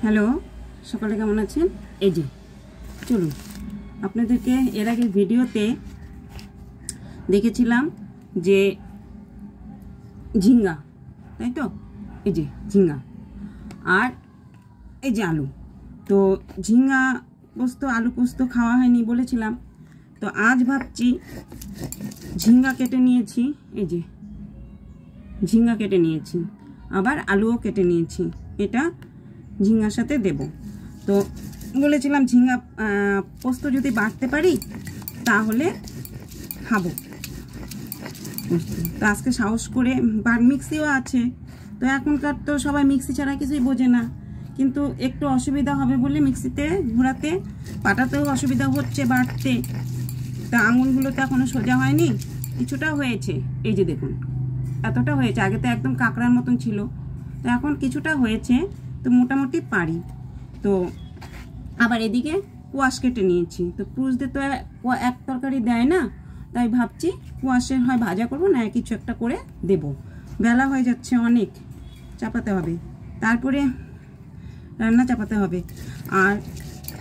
Hello, সকালে কেমন আছেন? এই যে চলুন আপনাদেরকে এর আগের ভিডিওতে দেখেছিলাম যে ঝিঙ্গা, তাই তো? এই যে ঝিঙ্গা আর এই যে আলু। তো ঝিঙ্গা পোস্ত আলু পোস্ত খাওয়া হয়নি বলেছিলাম, তো আজ ভাবছি ঝিঙ্গা কেটে নিয়েছি, এই যে ঝিঙ্গা কেটে নিয়েছি, আবার আলুও কেটে নিয়েছি, এটা ঝিঙ্গার সাথে দেব। তো বলেছিলাম ঝিঙ্গা পোস্ত যদি বাটতে পারি তাহলে খাবো পোস্ত। তো আজকে সাহস করে, মিক্সিও আছে, তো এখনকার তো সবাই মিক্সি ছাড়া কিছুই বোঝে না, কিন্তু একটু অসুবিধা হবে বলে মিক্সিতে ঘোরাতে, পাটাতেও অসুবিধা হচ্ছে বাটতে। তা আঙুলগুলো তো এখনো সোজা হয়নি, কিছুটা হয়েছে, এই যে দেখুন এতটা হয়েছে। আগে তো একদম কাঁকড়ার মতন ছিল, তো এখন কিছুটা হয়েছে, তো মোটামুটি পারি। তো আবার এদিকে কোয়াশ কেটে নিয়েছি, তো পুরুষ দিয়ে তো এক তরকারি দেয় না, তাই ভাবছি কোয়াশের হয় ভাজা করবো না কিছু একটা করে দেব। বেলা হয়ে যাচ্ছে অনেক, চাপাতে হবে, তারপরে রান্না চাপাতে হবে। আর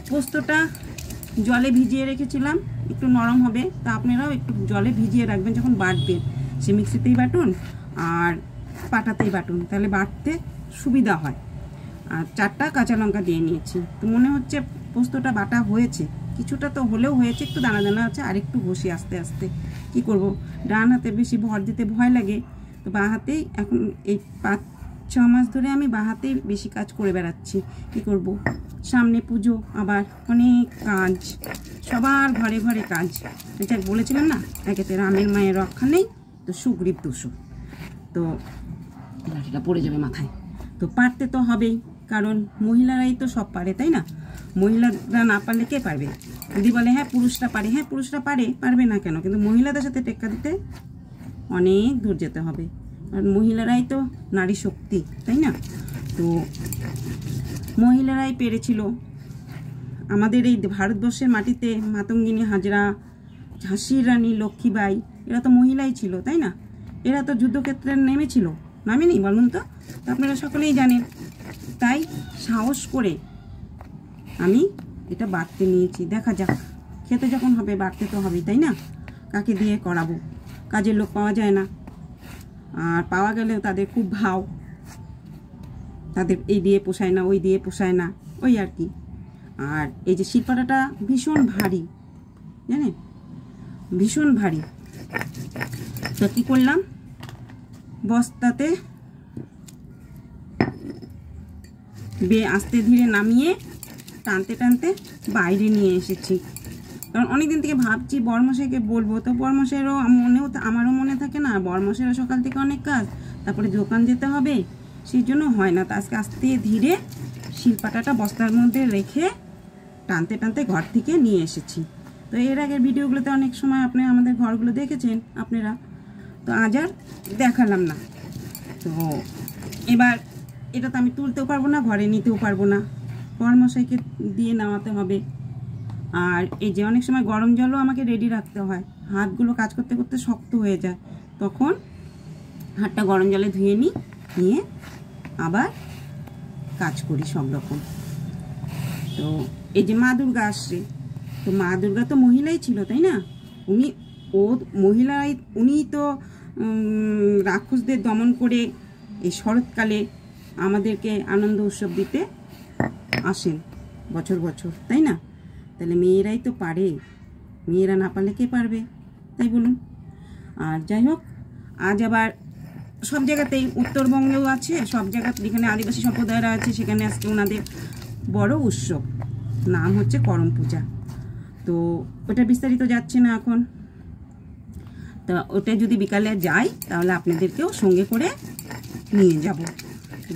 পোস্তটা জলে ভিজিয়ে রেখেছিলাম, একটু নরম হবে, তা আপনারাও একটু জলে ভিজিয়ে রাখবেন যখন বাটবেন। সে মিক্সিতেই বাটুন আর পাটাতেই বাটুন, তাহলে বাটতে সুবিধা হয়। আর 4টা কাঁচা লঙ্কা দিয়ে নিয়েছি। তো মনে হচ্ছে পোস্তটা বাটা হয়েছে, কিছুটা তো হলেও হয়েছে, একটু দানা দানা আছে, আর একটু ঘষি আস্তে আস্তে। কি করব, ডান হাতে বেশি ভর দিতে ভয় লাগে, তো বাঁ হাতেই এখন এই 5-6 মাস ধরে আমি বাঁ হাতেই বেশি কাজ করে বেড়াচ্ছি। কি করব, সামনে পুজো, আবার অনেক কাজ, সবার ঘরে ঘরে কাজ। এটা বলেছিলাম না, একেতে রামের মায়ের রক্ষা নেই, তো সুগ্রীব দোষও। তো লাঠিটা পড়ে যাবে মাথায়। তো পারতে তো হবেই, কারণ মহিলারাই তো সব পারে, তাই না? মহিলারা না পারলে কে পারবে? যদি বলে হ্যাঁ পুরুষরা পারে, হ্যাঁ পুরুষরা পারে, পারবে না কেন? কিন্তু মহিলাদের সাথে টেক্কা দিতে অনেক দূর যেতে হবে, আর মহিলারাই তো নারী শক্তি, তাই না? তো মহিলারাই পেরেছিল আমাদের এই ভারতবর্ষের মাটিতে। মাতঙ্গিনী হাজরা, ঝাঁসির রানী লক্ষ্মীবাই, এরা তো মহিলাই ছিল, তাই না? এরা তো যুদ্ধক্ষেত্রে নেমেছিল, নামেনি বলুন তো? আপনারা সকলেই জানেন। তাই সাহস করে আমি এটা বাটতে নিয়েছি, দেখা যাক, খেতে যখন হবে বাটতে তো হবেই, তাই না? কাকে দিয়ে করাবো, কাজের লোক পাওয়া যায় না, আর পাওয়া গেলেও তাদের খুব ভাও, তাদের এই দিয়ে পোষায় না, ওই দিয়ে পোষায় না, ওই আর কি। আর এই যে শিলপাটাটা ভীষণ ভারী, জানেন, ভীষণ ভারী। তো কী করলাম, বস্তাতে আস্তে ধীরে নামিয়ে টানতে টানতে বাইরে নিয়ে এসেছি। কারণ অনেকদিন থেকে ভাবছি বরমশাইকে বলবো, তো বরমশাইয়েরও আমারও মনে থাকে না, বরমশাইয়েরও সকাল থেকে অনেক কাজ, তারপরে দোকান যেতে হবে, সেই জন্য হয় না। তো আজকে আস্তে ধীরে শিলপাটাটা বস্তার মধ্যে রেখে টানতে টানতে ঘর থেকে নিয়ে এসেছি। তো এর আগের ভিডিওগুলোতে অনেক সময় আপনি আমাদের ঘরগুলো দেখেছেন আপনারা, তো আজ আর দেখালাম না। তো এবার এটা তো আমি তুলতেও পারবো না, ঘরে নিতেও পারবো না, বরমশাইকে দিয়ে নামাতে হবে। আর এই যে অনেক সময় গরম জলও আমাকে রেডি রাখতে হয়, হাতগুলো কাজ করতে করতে শক্ত হয়ে যায়, তখন হাতটা গরম জলে ধুয়ে নিয়ে আবার কাজ করি সব রকম। তো এই যে মা দুর্গা আসছে, তো মা দুর্গা তো মহিলাই ছিল, তাই না? উনিই তো রাক্ষসদের দমন করে এই শরৎকালে আমাদেরকে আনন্দ উৎসব দিতে আসেন বছর বছর, তাই না? তাহলে মেয়েরাই তো পারে, মেয়েরা না পারলে কে পারবে, তাই বলুন? আর যাই হোক, আজ আবার সব জায়গাতেই, উত্তরবঙ্গেও আছে, সব জায়গাতে যেখানে আদিবাসী সম্প্রদায়রা আছে সেখানে আজকে ওনাদের বড় উৎসব, নাম হচ্ছে করম পূজা। তো ওটা বিস্তারিত যাচ্ছে না এখন, তো ওটা যদি বিকালে যাই তাহলে আপনাদেরকেও সঙ্গে করে নিয়ে যাব।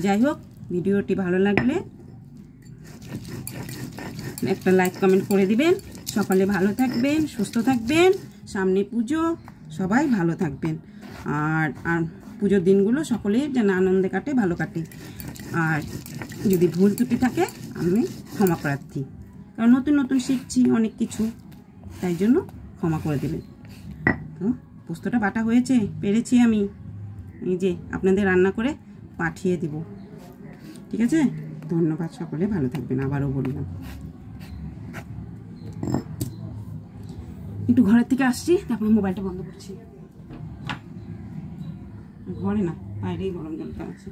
যাই হোক, ভিডিওটি ভালো লাগলে একটা লাইক কমেন্ট করে দিবেন। সকালে ভালো থাকবেন, সুস্থ থাকবেন, সামনে পুজো, সবাই ভালো থাকবেন। আর পুজোর দিনগুলো সকলের যেন আনন্দে কাটে, ভালো কাটে। আর যদি ভুল ত্রুটি থাকে আমি ক্ষমা প্রার্থী, কারণ নতুন নতুন শিখছি অনেক কিছু, তাই জন্য ক্ষমা করে দেবেন। তো পোস্তটা বাটা হয়েছে, পেরেছি আমি, এই যে আপনাদের রান্না করে পাঠিয়ে দিব, ঠিক আছে? তো ধন্যবাদ, সকলে ভালো থাকবেন। আবারও বললাম, একটু ঘরের থেকে আসছি, তারপরে মোবাইলটা বন্ধ করছি। ঘরে না, বাইরেই গরম জলটা আছে।